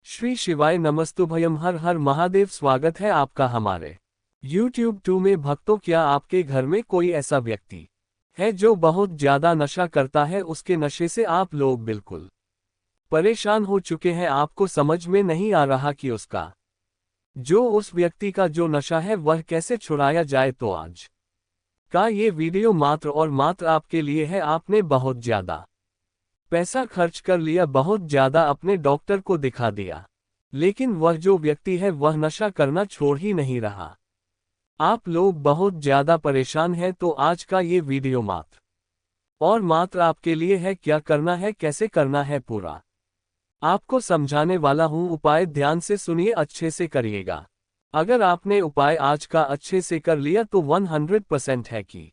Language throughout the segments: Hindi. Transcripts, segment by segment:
श्री शिवाय नमस्तुभयम। हर हर महादेव। स्वागत है आपका हमारे YouTube 2 में। भक्तों, क्या आपके घर में कोई ऐसा व्यक्ति है जो बहुत ज्यादा नशा करता है? उसके नशे से आप लोग बिल्कुल परेशान हो चुके हैं। आपको समझ में नहीं आ रहा कि उस व्यक्ति का जो नशा है वह कैसे छुड़ाया जाए। तो आज का ये वीडियो मात्र और मात्र आपके लिए है। आपने बहुत ज्यादा पैसा खर्च कर लिया, बहुत ज्यादा अपने डॉक्टर को दिखा दिया, लेकिन वह जो व्यक्ति है वह नशा करना छोड़ ही नहीं रहा। आप लोग बहुत ज्यादा परेशान हैं, तो आज का ये वीडियो मात्र और मात्र आपके लिए है। क्या करना है, कैसे करना है, पूरा आपको समझाने वाला हूँ। उपाय ध्यान से सुनिए, अच्छे से करिएगा। अगर आपने उपाय आज का अच्छे से कर लिया तो 100% है कि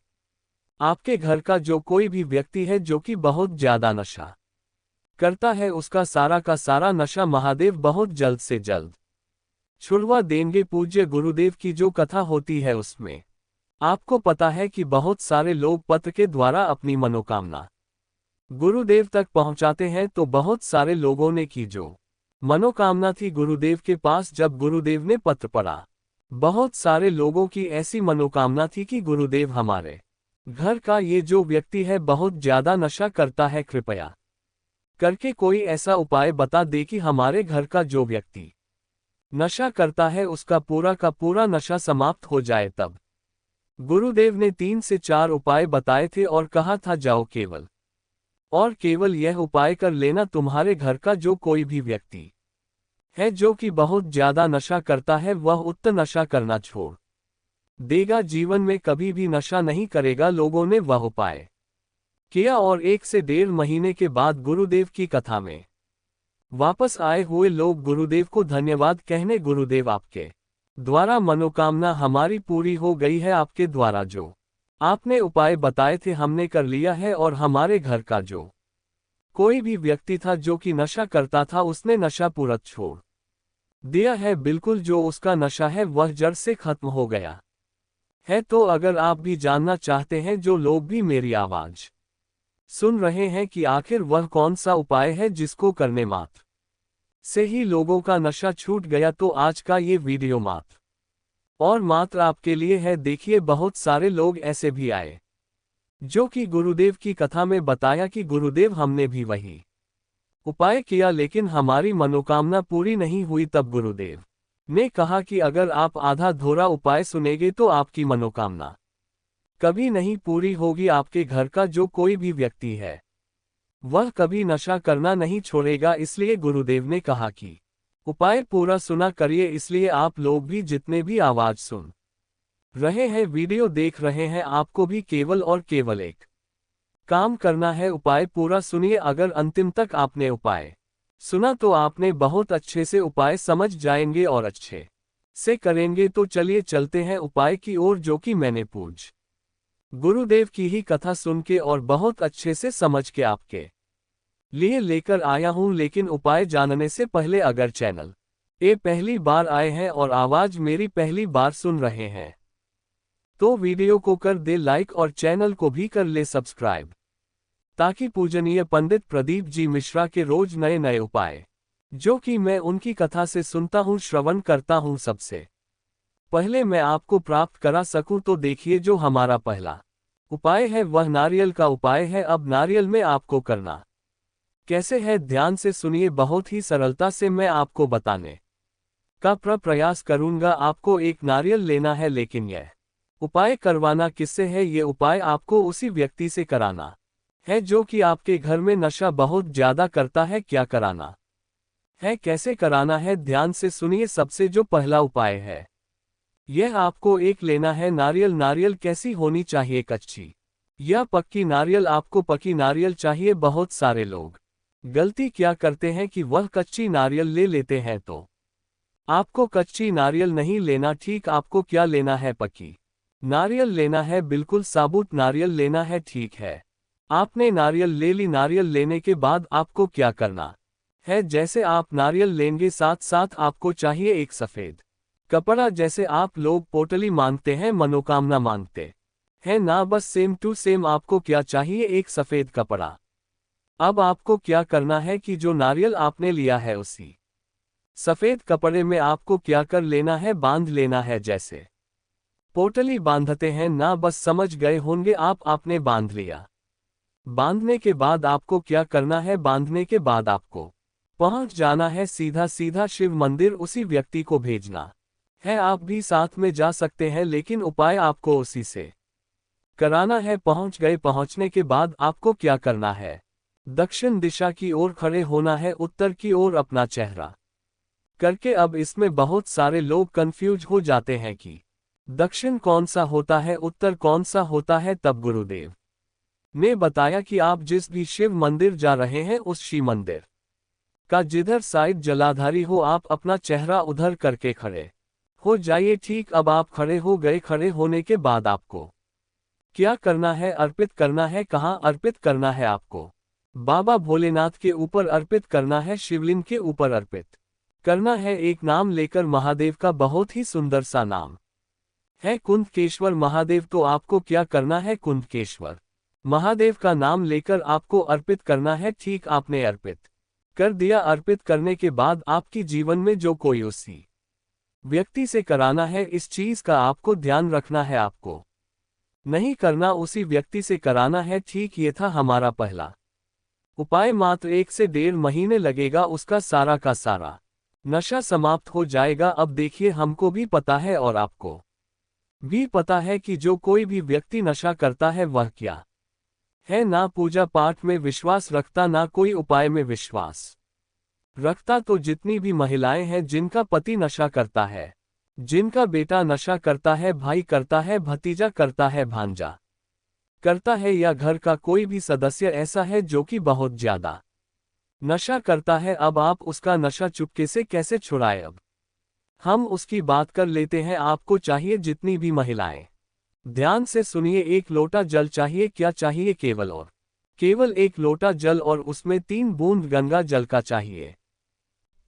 आपके घर का जो कोई भी व्यक्ति है जो कि बहुत ज्यादा नशा करता है, उसका सारा का सारा नशा महादेव बहुत जल्द से जल्द छुड़वा देंगे। पूज्य गुरुदेव की जो कथा होती है उसमें आपको पता है कि बहुत सारे लोग पत्र के द्वारा अपनी मनोकामना गुरुदेव तक पहुंचाते हैं। तो बहुत सारे लोगों ने की जो मनोकामना थी गुरुदेव के पास, जब गुरुदेव ने पत्र पढ़ा, बहुत सारे लोगों की ऐसी मनोकामना थी कि गुरुदेव, हमारे घर का ये जो व्यक्ति है बहुत ज्यादा नशा करता है, कृपया करके कोई ऐसा उपाय बता दे कि हमारे घर का जो व्यक्ति नशा करता है उसका पूरा का पूरा नशा समाप्त हो जाए। तब गुरुदेव ने 3 से 4 उपाय बताए थे और कहा था, जाओ केवल और केवल यह उपाय कर लेना। तुम्हारे घर का जो कोई भी व्यक्ति है जो कि बहुत ज्यादा नशा करता है, वह उक्त नशा करना छोड़ देगा, जीवन में कभी भी नशा नहीं करेगा। लोगों ने वह उपाय किया और 1 से 1.5 महीने के बाद गुरुदेव की कथा में वापस आए हुए लोग गुरुदेव को धन्यवाद कहने, गुरुदेव, आपके द्वारा मनोकामना हमारी पूरी हो गई है। आपके द्वारा जो आपने उपाय बताए थे हमने कर लिया है, और हमारे घर का जो कोई भी व्यक्ति था जो कि नशा करता था उसने नशा पूरा छोड़ दिया है। बिल्कुल जो उसका नशा है वह जड़ से खत्म हो गया है। तो अगर आप भी जानना चाहते हैं, जो लोग भी मेरी आवाज सुन रहे हैं, कि आखिर वह कौन सा उपाय है जिसको करने मात्र से ही लोगों का नशा छूट गया, तो आज का ये वीडियो मात्र और मात्र आपके लिए है। देखिए, बहुत सारे लोग ऐसे भी आए जो कि गुरुदेव की कथा में बताया कि गुरुदेव, हमने भी वही उपाय किया लेकिन हमारी मनोकामना पूरी नहीं हुई। तब गुरुदेव ने कहा कि अगर आप आधा धोरा उपाय सुनेंगे तो आपकी मनोकामना कभी नहीं पूरी होगी। आपके घर का जो कोई भी व्यक्ति है वह कभी नशा करना नहीं छोड़ेगा। इसलिए गुरुदेव ने कहा कि उपाय पूरा सुना करिए। इसलिए आप लोग भी जितने भी आवाज सुन रहे हैं, वीडियो देख रहे हैं, आपको भी केवल और केवल एक काम करना है, उपाय पूरा सुनिए। अगर अंतिम तक आपने उपाय सुना तो आपने बहुत अच्छे से उपाय समझ जाएंगे और अच्छे से करेंगे। तो चलिए चलते हैं उपाय की ओर, जो कि मैंने पूज गुरुदेव की ही कथा सुन के और बहुत अच्छे से समझ के आपके लिए लेकर आया हूं। लेकिन उपाय जानने से पहले अगर चैनल ए पहली बार आए हैं और आवाज मेरी पहली बार सुन रहे हैं, तो वीडियो को कर दे लाइक और चैनल को भी कर ले सब्सक्राइब, ताकि पूजनीय पंडित प्रदीप जी मिश्रा के रोज नए नए उपाय जो कि मैं उनकी कथा से सुनता हूं, श्रवण करता हूं, सबसे पहले मैं आपको प्राप्त करा सकूं। तो देखिए, जो हमारा पहला उपाय है वह नारियल का उपाय है। अब नारियल में आपको करना कैसे है, ध्यान से सुनिए। बहुत ही सरलता से मैं आपको बताने का प्रयास करूंगा। आपको एक नारियल लेना है, लेकिन यह उपाय करवाना किससे है? ये उपाय आपको उसी व्यक्ति से कराना है जो कि आपके घर में नशा बहुत ज्यादा करता है। क्या कराना है, कैसे कराना है, ध्यान से सुनिए। सबसे जो पहला उपाय है, यह आपको एक लेना है नारियल। नारियल कैसी होनी चाहिए, कच्ची या पक्की नारियल? आपको पकी नारियल चाहिए। बहुत सारे लोग गलती क्या करते हैं कि वह कच्ची नारियल ले लेते हैं, तो आपको कच्ची नारियल नहीं लेना। ठीक, आपको क्या लेना है? पकी नारियल लेना है, बिल्कुल साबुत नारियल लेना है। ठीक है, आपने नारियल ले ली। नारियल लेने के बाद आपको क्या करना है? जैसे आप नारियल लेंगे, साथ साथ आपको चाहिए एक सफेद कपड़ा। जैसे आप लोग पोटली मांगते हैं, मनोकामना मांगते हैं ना, बस सेम टू सेम आपको क्या चाहिए? एक सफेद कपड़ा। अब आपको क्या करना है कि जो नारियल आपने लिया है उसी सफेद कपड़े में आपको क्या कर लेना है, बांध लेना है। जैसे पोटली बांधते हैं ना, बस समझ गए होंगे आप, आपने बांध लिया। बांधने के बाद आपको क्या करना है, बांधने के बाद आपको पहुंच जाना है सीधा सीधा शिव मंदिर, उसी व्यक्ति को भेजना है। आप भी साथ में जा सकते हैं, लेकिन उपाय आपको उसी से कराना है। पहुंच गए, पहुंचने के बाद आपको क्या करना है, दक्षिण दिशा की ओर खड़े होना है, उत्तर की ओर अपना चेहरा करके। अब इसमें बहुत सारे लोग कंफ्यूज हो जाते हैं कि दक्षिण कौन सा होता है, उत्तर कौन सा होता है। तब गुरुदेव ने बताया कि आप जिस भी शिव मंदिर जा रहे हैं, उस शिव मंदिर का जिधर साइड जलाधारी हो, आप अपना चेहरा उधर करके खड़े हो जाइए। ठीक, अब आप खड़े हो गए। खड़े होने के बाद आपको क्या करना है, अर्पित करना है। कहाँ अर्पित करना है आपको, बाबा भोलेनाथ के ऊपर अर्पित करना है, शिवलिंग के ऊपर अर्पित करना है। एक नाम लेकर, महादेव का बहुत ही सुंदर सा नाम है कुंदकेश्वर महादेव। तो आपको क्या करना है, कुंदकेश्वर महादेव का नाम लेकर आपको अर्पित करना है। ठीक, आपने अर्पित कर दिया। अर्पित करने के बाद आपकी जीवन में जो कोई उसी व्यक्ति से कराना है, इस चीज का आपको ध्यान रखना है। आपको नहीं करना, उसी व्यक्ति से कराना है। ठीक, ये था हमारा पहला उपाय। मात्र 1 से 1.5 महीने लगेगा, उसका सारा का सारा नशा समाप्त हो जाएगा। अब देखिए, हमको भी पता है और आपको भी पता है कि जो कोई भी व्यक्ति नशा करता है वह क्या है, ना पूजा पाठ में विश्वास रखता, ना कोई उपाय में विश्वास रखता। तो जितनी भी महिलाएं हैं जिनका पति नशा करता है, जिनका बेटा नशा करता है, भाई करता है, भतीजा करता है, भांजा करता है, या घर का कोई भी सदस्य ऐसा है जो कि बहुत ज्यादा नशा करता है, अब आप उसका नशा चुपके से कैसे छुड़ाएं। अब हम उसकी बात कर लेते हैं। आपको चाहिए, जितनी भी महिलाएं ध्यान से सुनिए, 1 लोटा जल चाहिए। क्या चाहिए, केवल और केवल 1 लोटा जल, और उसमें 3 बूंद गंगा जल का चाहिए।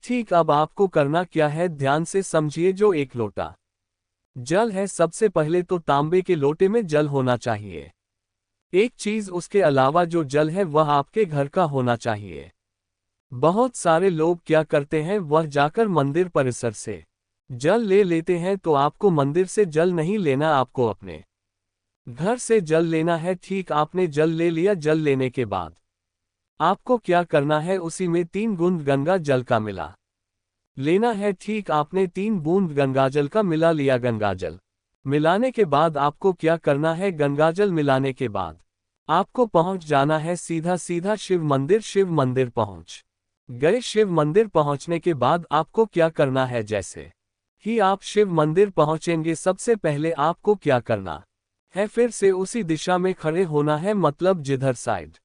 ठीक, अब आपको करना क्या है, ध्यान से समझिए। जो 1 लोटा जल है, सबसे पहले तो तांबे के लोटे में जल होना चाहिए। एक चीज उसके अलावा जो जल है वह आपके घर का होना चाहिए। बहुत सारे लोग क्या करते हैं, वह जाकर मंदिर परिसर से जल ले लेते हैं। तो आपको मंदिर से जल नहीं लेना, आपको अपने घर से जल लेना है। ठीक, आपने जल ले लिया। जल लेने के बाद आपको क्या करना है, उसी में 3 बूंद गंगा जल का मिला लेना है। ठीक, आपने 3 बूंद गंगाजल का मिला लिया। गंगाजल मिलाने के बाद आपको क्या करना है, गंगाजल मिलाने के बाद आपको पहुंच जाना है सीधा सीधा शिव मंदिर। शिव मंदिर पहुंच गए। शिव मंदिर पहुंचने के बाद आपको क्या करना है, जैसे ही आप शिव मंदिर पहुंचेंगे, सबसे पहले आपको क्या करना है, फिर से उसी दिशा में खड़े होना है, मतलब जिधर साइड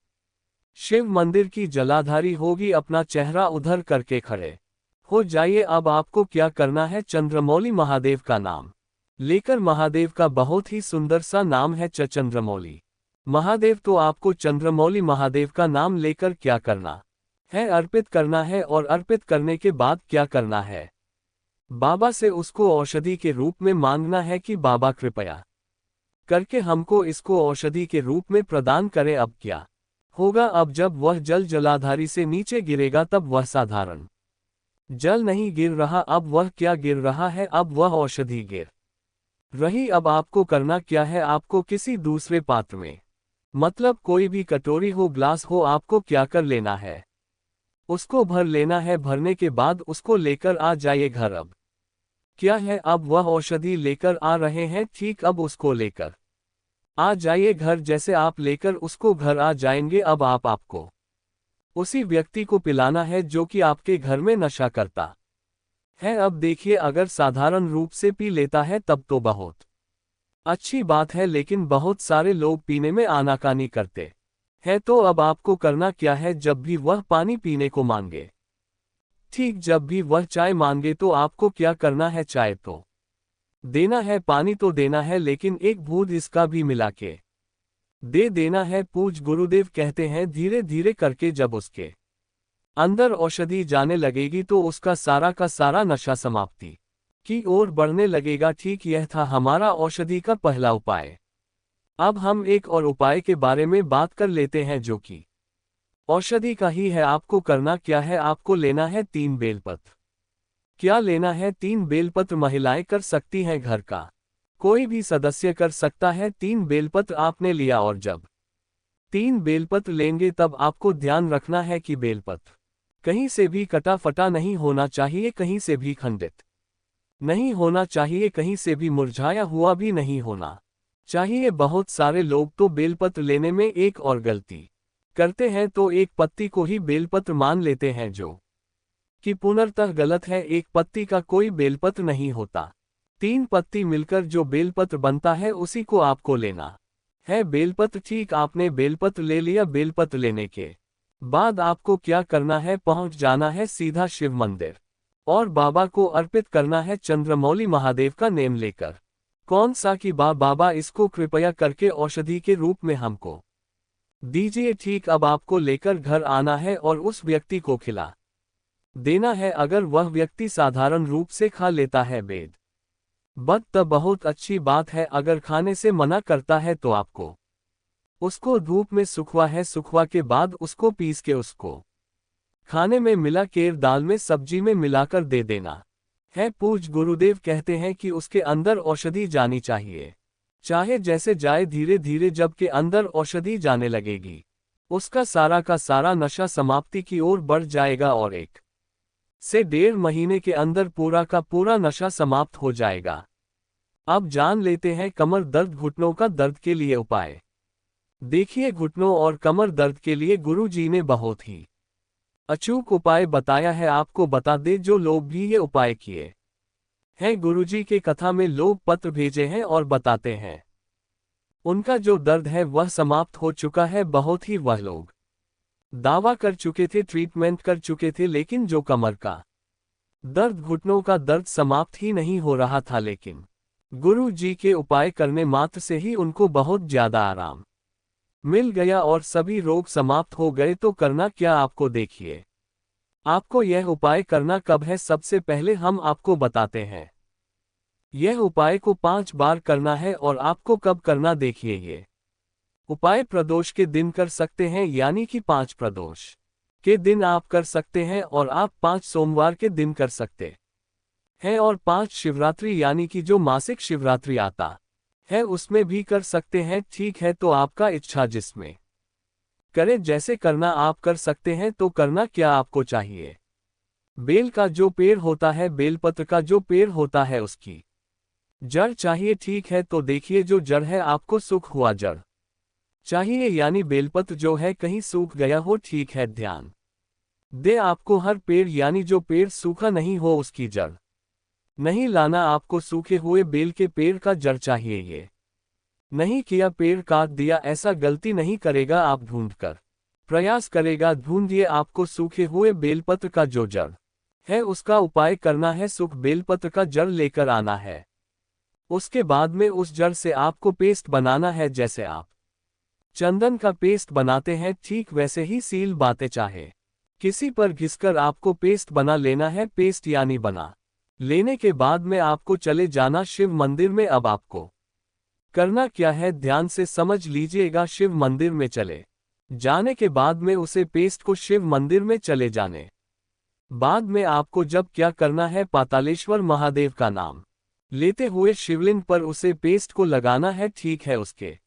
शिव मंदिर की जलाधारी होगी, अपना चेहरा उधर करके खड़े हो जाइए। अब आपको क्या करना है, चंद्रमौली महादेव का नाम लेकर, महादेव का बहुत ही सुंदर सा नाम है चंद्रमौली महादेव। तो आपको चंद्रमौली महादेव का नाम लेकर क्या करना है, अर्पित करना है। और अर्पित करने के बाद क्या करना है, बाबा से उसको औषधि के रूप में मांगना है कि बाबा कृपया करके हमको इसको औषधि के रूप में प्रदान करें। अब क्या होगा, अब जब वह जल जलाधारी से नीचे गिरेगा, तब वह साधारण जल नहीं गिर रहा, अब वह क्या गिर रहा है, अब वह औषधि गिर रही। अब आपको करना क्या है, आपको किसी दूसरे पात्र में, मतलब कोई भी कटोरी हो, ग्लास हो, आपको क्या कर लेना है, उसको भर लेना है। भरने के बाद उसको लेकर आ जाइए घर। अब क्या है, अब वह औषधि लेकर आ रहे हैं। ठीक, अब उसको लेकर आ जाइए घर। जैसे आप लेकर उसको घर आ जाएंगे, अब आपको उसी व्यक्ति को पिलाना है जो कि आपके घर में नशा करता है। अब देखिए, अगर साधारण रूप से पी लेता है तब तो बहुत अच्छी बात है, लेकिन बहुत सारे लोग पीने में आनाकानी करते हैं। तो अब आपको करना क्या है, जब भी वह पानी पीने को मांगे, ठीक जब भी वह चाय मांगे, तो आपको क्या करना है, चाय तो देना है, पानी तो देना है, लेकिन 1 बूंद इसका भी मिला के दे देना है। पूज गुरुदेव कहते हैं, धीरे धीरे करके जब उसके अंदर औषधि जाने लगेगी, तो उसका सारा का सारा नशा समाप्ति की ओर बढ़ने लगेगा। ठीक, यह था हमारा औषधि का पहला उपाय। अब हम एक और उपाय के बारे में बात कर लेते हैं, जो कि औषधि का ही है। आपको करना क्या है, आपको लेना है 3 बेलपत्र। क्या लेना है? 3 बेलपत्र महिलाएं कर सकती हैं, घर का कोई भी सदस्य कर सकता है। 3 बेलपत्र आपने लिया और जब 3 बेलपत्र लेंगे तब आपको ध्यान रखना है कि बेलपत्र कहीं से भी कटा फटा नहीं होना चाहिए, कहीं से भी खंडित नहीं होना चाहिए, कहीं से भी मुरझाया हुआ भी नहीं होना चाहिए। बहुत सारे लोग तो बेलपत्र लेने में एक और गलती करते हैं, तो एक पत्ती को ही बेलपत्र मान लेते हैं, जो कि पूर्णतः गलत है। एक पत्ती का कोई बेलपत्र नहीं होता। 3 पत्ती मिलकर जो बेलपत्र बनता है उसी को आपको लेना है बेलपत्र। ठीक, आपने बेलपत्र ले लिया। बेलपत्र लेने के बाद आपको क्या करना है? पहुंच जाना है सीधा शिव मंदिर और बाबा को अर्पित करना है चंद्रमौली महादेव का नेम लेकर। कौन सा कि बाबा, इसको कृपया करके औषधि के रूप में हमको दीजिए। ठीक, अब आपको लेकर घर आना है और उस व्यक्ति को खिला देना है। अगर वह व्यक्ति साधारण रूप से खा लेता है बेद बद तब बहुत अच्छी बात है। अगर खाने से मना करता है तो आपको उसको धूप में सुखवा के बाद उसको पीस के उसको खाने में मिला केर दाल में सब्जी में मिलाकर दे देना है। पूज गुरुदेव कहते हैं कि उसके अंदर औषधि जानी चाहिए, चाहे जैसे जाए धीरे धीरे। जब के अंदर औषधि जाने लगेगी उसका सारा का सारा नशा समाप्ति की ओर बढ़ जाएगा और 1 से 1.5 महीने के अंदर पूरा का पूरा नशा समाप्त हो जाएगा। अब जान लेते हैं कमर दर्द घुटनों का दर्द के लिए उपाय। देखिए, घुटनों और कमर दर्द के लिए गुरु जी ने बहुत ही अचूक उपाय बताया है। आपको बता दे, जो लोग भी ये उपाय किए हैं गुरुजी के कथा में लोग पत्र भेजे हैं और बताते हैं उनका जो दर्द है वह समाप्त हो चुका है। बहुत ही वह लोग दावा कर चुके थे, ट्रीटमेंट कर चुके थे, लेकिन जो कमर का दर्द, घुटनों का दर्द समाप्त ही नहीं हो रहा था। लेकिन गुरु जी के उपाय करने मात्र से ही उनको बहुत ज्यादा आराम मिल गया और सभी रोग समाप्त हो गए। तो करना क्या आपको? देखिए, आपको यह उपाय करना कब है, सबसे पहले हम आपको बताते हैं। यह उपाय को 5 बार करना है और आपको कब करना, देखिए। ये उपाय प्रदोष के दिन कर सकते हैं, यानी कि 5 प्रदोष के दिन आप कर सकते हैं और आप 5 सोमवार के दिन कर सकते हैं और 5 शिवरात्रि यानी कि जो मासिक शिवरात्रि आता है उसमें भी कर सकते हैं। ठीक है, तो आपका इच्छा जिसमें करे, जैसे करना आप कर सकते हैं। तो करना क्या आपको चाहिए? बेल का जो पेड़ होता है, बेलपत्र का जो पेड़ होता है, उसकी जड़ चाहिए। ठीक है, तो देखिए, जो जड़ है आपको सूख हुआ जड़ चाहिए, यानी बेलपत्र जो है कहीं सूख गया हो। ठीक है, ध्यान दे, आपको हर पेड़ यानी जो पेड़ सूखा नहीं हो उसकी जड़ नहीं लाना। आपको सूखे हुए बेल के पेड़ का जड़ चाहिए। ये नहीं किया, पेड़ काट दिया, ऐसा गलती नहीं करेगा। आप ढूंढकर प्रयास करेगा, ढूंढिए। आपको सूखे हुए बेलपत्र का जो जड़ है उसका उपाय करना है। सूख बेलपत्र का जड़ लेकर आना है। उसके बाद में उस जड़ से आपको पेस्ट बनाना है, जैसे आप चंदन का पेस्ट बनाते हैं, ठीक वैसे ही सील बातें चाहे किसी पर घिसकर आपको पेस्ट बना लेना है। पेस्ट यानी बना लेने के बाद में आपको चले जाना शिव मंदिर में। अब आपको करना क्या है, ध्यान से समझ लीजिएगा। शिव मंदिर में चले जाने के बाद में उसे पेस्ट को शिव मंदिर में चले जाने बाद में आपको जब क्या करना है, पातालेश्वर महादेव का नाम लेते हुए शिवलिंग पर उसे पेस्ट को लगाना है। ठीक है, उसके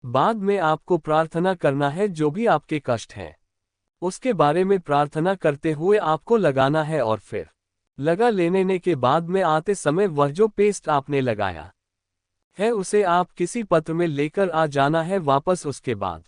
बाद में आपको प्रार्थना करना है, जो भी आपके कष्ट हैं उसके बारे में प्रार्थना करते हुए आपको लगाना है और फिर लगा लेने के बाद में आते समय वह जो पेस्ट आपने लगाया है उसे आप किसी पत्र में लेकर आ जाना है वापस। उसके बाद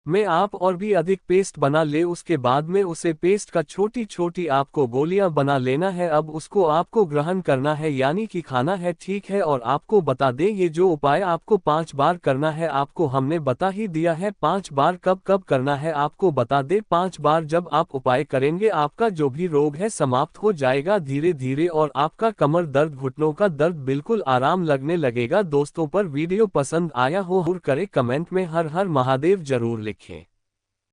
में आप और भी अधिक पेस्ट बना ले। उसके बाद में उसे पेस्ट का छोटी छोटी आपको गोलियां बना लेना है। अब उसको आपको ग्रहण करना है, यानी कि खाना है। ठीक है, और आपको बता दें, ये जो उपाय आपको 5 बार करना है, आपको हमने बता ही दिया है 5 बार कब कब करना है। आपको बता दें, 5 बार जब आप उपाय करेंगे आपका जो भी रोग है समाप्त हो जाएगा धीरे धीरे और आपका कमर दर्द, घुटनों का दर्द बिल्कुल आराम लगने लगेगा। दोस्तों, पर वीडियो पसंद आया हो जरूर करें, कमेंट में हर हर महादेव जरूर लिखें।